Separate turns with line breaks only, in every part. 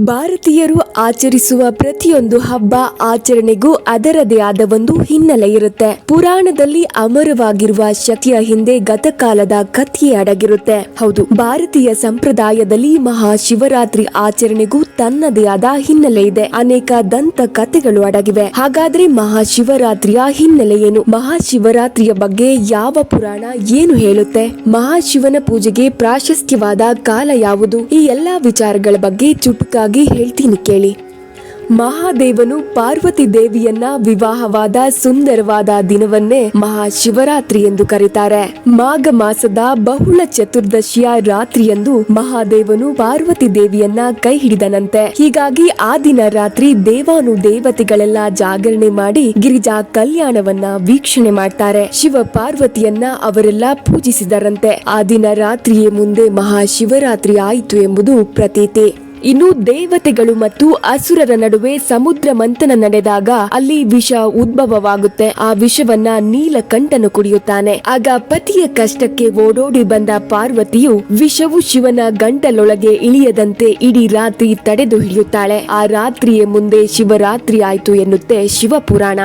ಭಾರತೀಯರು ಆಚರಿಸುವ ಪ್ರತಿಯೊಂದು ಹಬ್ಬ ಆಚರಣೆಗೂ ಅದರದೇ ಆದ ಒಂದು ಹಿನ್ನೆಲೆ ಇರುತ್ತೆ. ಪುರಾಣದಲ್ಲಿ ಅಮರವಾಗಿರುವ ಶಕ್ತಿಯ ಹಿಂದೆ ಗತಕಾಲದ ಕಥೆ ಅಡಗಿರುತ್ತೆ. ಹೌದು, ಭಾರತೀಯ ಸಂಪ್ರದಾಯದಲ್ಲಿ ಮಹಾಶಿವರಾತ್ರಿ ಆಚರಣೆಗೂ ತನ್ನದೇ ಆದ ಹಿನ್ನೆಲೆ ಇದೆ. ಅನೇಕ ದಂತ ಕಥೆಗಳು ಅಡಗಿವೆ. ಹಾಗಾದ್ರೆ ಮಹಾಶಿವರಾತ್ರಿಯ ಹಿನ್ನೆಲೆ ಏನು? ಮಹಾಶಿವರಾತ್ರಿಯ ಬಗ್ಗೆ ಯಾವ ಪುರಾಣ ಏನು ಹೇಳುತ್ತೆ? ಮಹಾಶಿವನ ಪೂಜೆಗೆ ಪ್ರಾಶಸ್ತ್ಯವಾದ ಕಾಲ ಯಾವುದು? ಈ ಎಲ್ಲಾ ವಿಚಾರಗಳ ಬಗ್ಗೆ ಚುಟುಕಾಗಿ ಹೇಳ್ತೀನಿ ಕೇಳಿ. ಮಹಾದೇವನು ಪಾರ್ವತಿ ದೇವಿಯನ್ನ ವಿವಾಹವಾದ ಸುಂದರವಾದ ದಿನವನ್ನೇ ಮಹಾಶಿವರಾತ್ರಿ ಎಂದು ಕರೀತಾರೆ. ಮಾಘ ಮಾಸದ ಬಹುಳ ಚತುರ್ದಶಿಯ ರಾತ್ರಿಯಂದು ಮಹಾದೇವನು ಪಾರ್ವತಿ ದೇವಿಯನ್ನ ಕೈ ಹಿಡಿದನಂತೆ. ಹೀಗಾಗಿ ಆ ದಿನ ರಾತ್ರಿ ದೇವಾನು ದೇವತೆಗಳೆಲ್ಲ ಜಾಗರಣೆ ಮಾಡಿ ಗಿರಿಜಾ ಕಲ್ಯಾಣವನ್ನ ವೀಕ್ಷಣೆ ಮಾಡ್ತಾರೆ. ಶಿವ ಪಾರ್ವತಿಯನ್ನ ಅವರೆಲ್ಲ ಪೂಜಿಸಿದರಂತೆ. ಆ ದಿನ ರಾತ್ರಿಯೇ ಮುಂದೆ ಮಹಾಶಿವರಾತ್ರಿ ಆಯಿತು ಎಂಬುದು ಪ್ರತೀತಿ. ಇನ್ನು ದೇವತೆಗಳು ಮತ್ತು ಅಸುರರ ನಡುವೆ ಸಮುದ್ರ ಮಂಥನ ನಡೆದಾಗ ಅಲ್ಲಿ ವಿಷ ಉದ್ಭವವಾಗುತ್ತೆ. ಆ ವಿಷವನ್ನ ನೀಲಕಂಠನು ಕುಡಿಯುತ್ತಾನೆ. ಆಗ ಪತಿಯ ಕಷ್ಟಕ್ಕೆ ಓಡೋಡಿ ಬಂದ ಪಾರ್ವತಿಯು ವಿಷವು ಶಿವನ ಗಂಟಲೊಳಗೆ ಇಳಿಯದಂತೆ ಇಡೀ ರಾತ್ರಿ ತಡೆದು ಹಿಡಿಯುತ್ತಾಳೆ. ಆ ರಾತ್ರಿಯೇ ಮುಂದೆ ಶಿವರಾತ್ರಿ ಆಯ್ತು ಎನ್ನುತ್ತೆ ಶಿವಪುರಾಣ.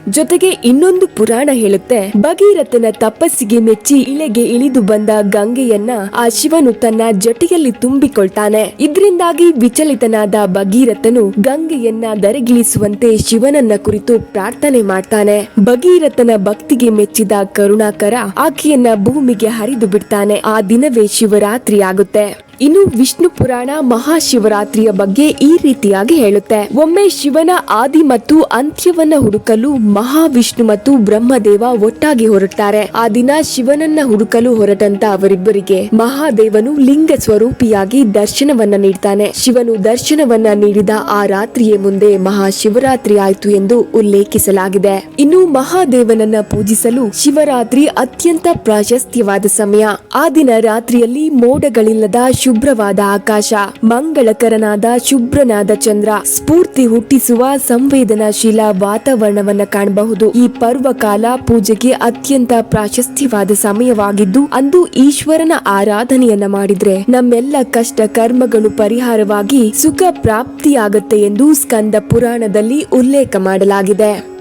ಜೊತೆಗೆ ಇನ್ನೊಂದು ಪುರಾಣ ಹೇಳುತ್ತೆ, ಭಗೀರಥನ ತಪಸ್ಸಿಗೆ ಮೆಚ್ಚಿ ಇಳೆಗೆ ಇಳಿದು ಬಂದ ಗಂಗೆಯನ್ನ ಆ ಶಿವನು ತನ್ನ ಜೊತೆಯಲ್ಲಿ ತುಂಬಿಕೊಳ್ತಾನೆ. ಇದರಿಂದಾಗಿ ವಿಚಲಿತನಾದ ಭಗೀರಥನು ಗಂಗೆಯನ್ನ ದರೆಗಿಳಿಸುವಂತೆ ಶಿವನನ್ನ ಕುರಿತು ಪ್ರಾರ್ಥನೆ ಮಾಡ್ತಾನೆ. ಭಗೀರಥನ ಭಕ್ತಿಗೆ ಮೆಚ್ಚಿದ ಕರುಣಾಕರ ಆಕೆಯನ್ನ ಭೂಮಿಗೆ ಹರಿದು ಬಿಡ್ತಾನೆ. ಆ ದಿನವೇ ಶಿವರಾತ್ರಿ ಆಗುತ್ತೆ. ಇನ್ನು ವಿಷ್ಣು ಪುರಾಣ ಮಹಾಶಿವರಾತ್ರಿಯ ಬಗ್ಗೆ ಈ ರೀತಿಯಾಗಿ ಹೇಳುತ್ತೆ, ಒಮ್ಮೆ ಶಿವನ ಆದಿ ಮತ್ತು ಅಂತ್ಯವನ್ನ ಹುಡುಕಲು ಮಹಾವಿಷ್ಣು ಮತ್ತು ಬ್ರಹ್ಮದೇವ ಒಟ್ಟಾಗಿ ಹೊರಡ್ತಾರೆ. ಆ ದಿನ ಶಿವನನ್ನ ಹುಡುಕಲು ಹೊರಟಂತ ಅವರಿಬ್ಬರಿಗೆ ಮಹಾದೇವನು ಲಿಂಗ ಸ್ವರೂಪಿಯಾಗಿ ದರ್ಶನವನ್ನ ನೀಡ್ತಾನೆ. ಶಿವನು ದರ್ಶನವನ್ನ ನೀಡಿದ ಆ ರಾತ್ರಿಯೇ ಮುಂದೆ ಮಹಾಶಿವರಾತ್ರಿ ಆಯ್ತು ಎಂದು ಉಲ್ಲೇಖಿಸಲಾಗಿದೆ. ಇನ್ನು ಮಹಾದೇವನನ್ನ ಪೂಜಿಸಲು ಶಿವರಾತ್ರಿ ಅತ್ಯಂತ ಪ್ರಾಶಸ್ತ್ಯವಾದ ಸಮಯ. ಆ ದಿನ ರಾತ್ರಿಯಲ್ಲಿ ಮೋಡಗಳಿಲ್ಲದ ಶುಭ್ರವಾದ ಆಕಾಶ, ಮಂಗಳಕರನಾದ ಶುಭ್ರನಾದ ಚಂದ್ರ, ಸ್ಫೂರ್ತಿ ಹುಟ್ಟಿಸುವ ಸಂವೇದನಾಶೀಲ ವಾತಾವರಣವನ್ನ ಕಾಣಬಹುದು. ಈ ಪರ್ವಕಾಲ ಪೂಜೆಗೆ ಅತ್ಯಂತ ಪ್ರಾಶಸ್ತ್ಯವಾದ ಸಮಯವಾಗಿದ್ದು, ಅಂದು ಈಶ್ವರನ ಆರಾಧನೆಯನ್ನ ಮಾಡಿದ್ರೆ ನಮ್ಮೆಲ್ಲ ಕಷ್ಟ ಕರ್ಮಗಳು ಪರಿಹಾರವಾಗಿ ಸುಖ ಪ್ರಾಪ್ತಿಯಾಗತ್ತೆ ಎಂದು ಸ್ಕಂದ ಪುರಾಣದಲ್ಲಿ ಉಲ್ಲೇಖ ಮಾಡಲಾಗಿದೆ.